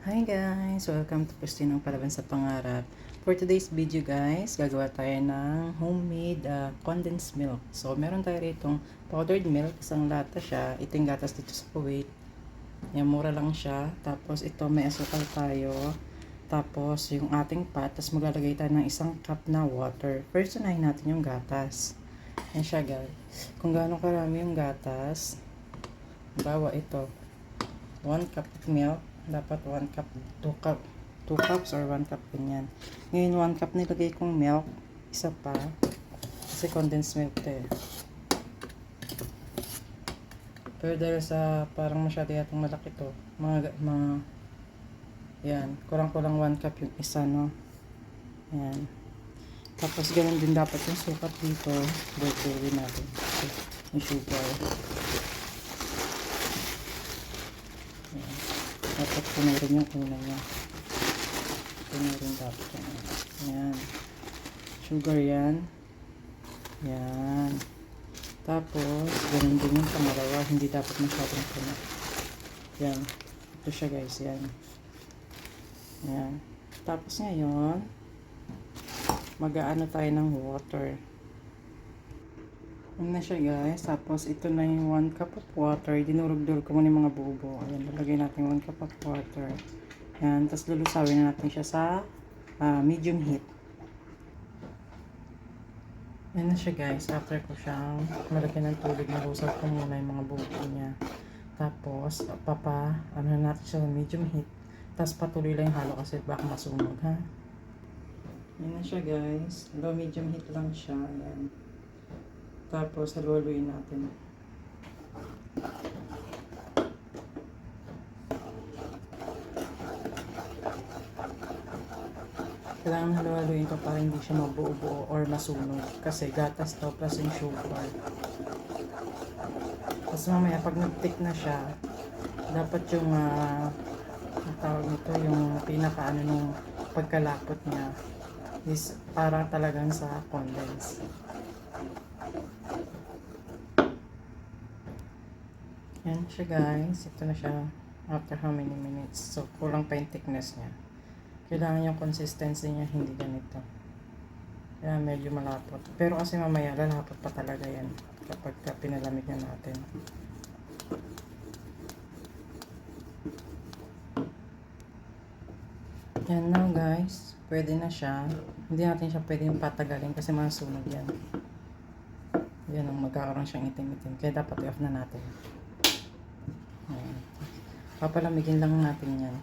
Hi guys! Welcome to Pustinong Palaban sa Pangarap. For today's video guys, gagawa tayo ng homemade condensed milk. So meron tayo rito powdered milk, isang lata siya. Ito yung gatas dito sa Kuwait. Yan, mura lang siya. Tapos ito may asukal tayo. Tapos yung ating pot. Tapos maglalagay tayo ng isang cup na water. First unahin natin yung gatas. Yan siya guys. Kung gaano karami yung gatas, bawa ito 1 cup of milk, dapat 1 cup, 2 cups or 1 cup ganyan. Ngayon 1 cup nilagay kong milk, isa pa kasi condensed milk to eh. Pero dahil sa parang masyado yatang malaki to, mga yan, kurang-kurang 1 cup yung isa, no? Yan. Tapos ganun din dapat yung sukat dito, buhay natin yung sugar. Yan. Dapat punurin yung una niya. Punurin dapat yan. Yan. Sugar yan. Yan. Tapos, ganun din yung pangalawa. Hindi dapat masyadong puno. Yan. Ito siya guys. Yan. Yan. Tapos ngayon, mag-aano tayo ng water. Yan na siya guys. Tapos ito na yung 1 cup of water. Dinurog-durog ko muna yung mga bubo. Ayan, lalagay natin 1 cup of water. Yan. Tapos lulusawin na natin siya sa medium heat. Yan na siya guys. After ko siyang malagyan ng tubig, nalusaw ko muna yung mga bubo niya. Tapos, ano na natin siya sa medium heat. Tapos patuloy lang yung halo kasi baka masunog ha. Yan na siya guys. Low medium heat lang siya. Yan. Tapos, haluhaluin natin. Kailangan haluhaluin ito para hindi siya mabuo-buo or masunog. Kasi gatas to plus yung sugar. Tapos mamaya, pag nag-tick na siya, dapat yung, ang tawag nito, yung pinaka-ano nung pagkalapot niya is para talagang sa condense. Yan siya guys. Ito na siya after how many minutes. So, kulang pa yung thickness niya. Kailangan yung consistency niya hindi ganito. Kaya medyo malapot. Pero kasi mamaya lalapot pa talaga yan kapag pinalamig na natin. Yan na guys. Pwede na siya. Hindi natin siya pwedeng patagalin kasi masunog yan. Yan ang magkakaroon siyang itim-itim. Kaya dapat i-off na natin. Ayan. Papalamigin lang natin yan.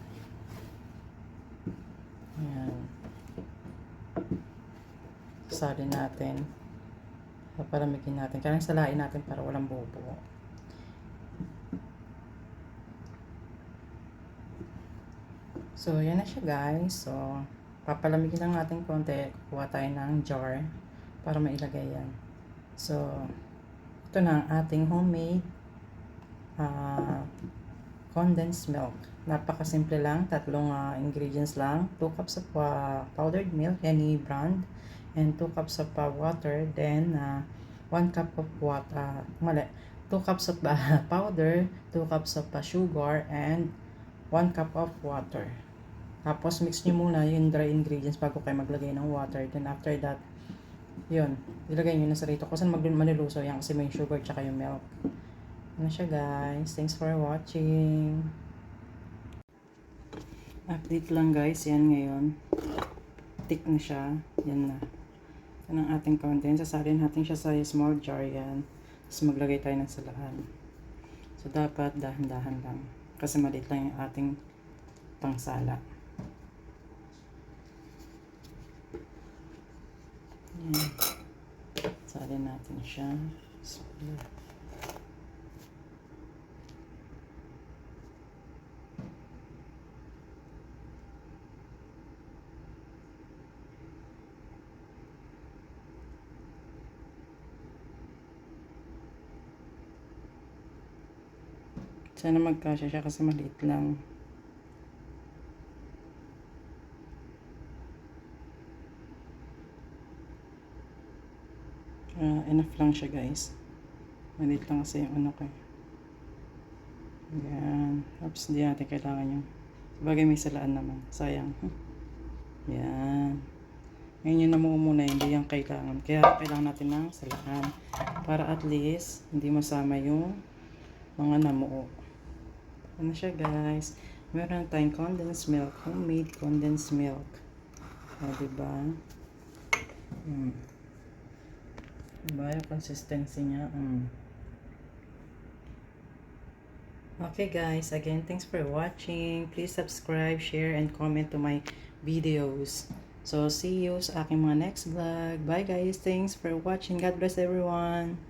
Ayan. Salin natin. Papalamigin natin. Kaya salain natin para walang bubo. So, yan na siya guys. So, papalamigin lang natin konti. Kukuha tayo ng jar para mailagay yan. So, ito na ang ating homemade condensed milk. Napakasimple lang, tatlong ingredients lang. 2 cups of powdered milk, any brand, and 2 cups of water, then 1 cup of water, 2 cups of powder, 2 cups of sugar, and 1 cup of water. Tapos mix nyo muna yung dry ingredients bago kayo maglagay ng water. Then after that, yun, ilagay nyo na sa rito. Kasi malulusaw yan kasi may sugar tsaka yung milk. Ano siya guys. Thanks for watching. Update lang guys. Yan ngayon. Thick na siya. Yan na. Yan ang ating content. Sasalin natin siya sa small jar yan. Tapos maglagay tayo ng salahan. So dapat dahan-dahan lang. Kasi maliit lang yung ating pangsala. Yan. Salin natin siya. Bismillah. Sana magkasya siya kasi maliit lang. Enough lang siya guys. Maliit lang kasi yung ano ko. Ayan. Tapos hindi natin kailangan yung Bagay may salaan naman. Sayang. Yan. Ngayon yung namuo muna, hindi yan kailangan. Kaya kailangan natin ng salaan. Para at least, hindi masama yung mga namuo. Ano siya guys? Meron tayong condensed milk. Homemade condensed milk. O, diba? Diba yung consistency niya? Okay guys, again, thanks for watching. Please subscribe, share, and comment to my videos. So, see you sa aking mga next vlog. Bye guys, thanks for watching. God bless everyone.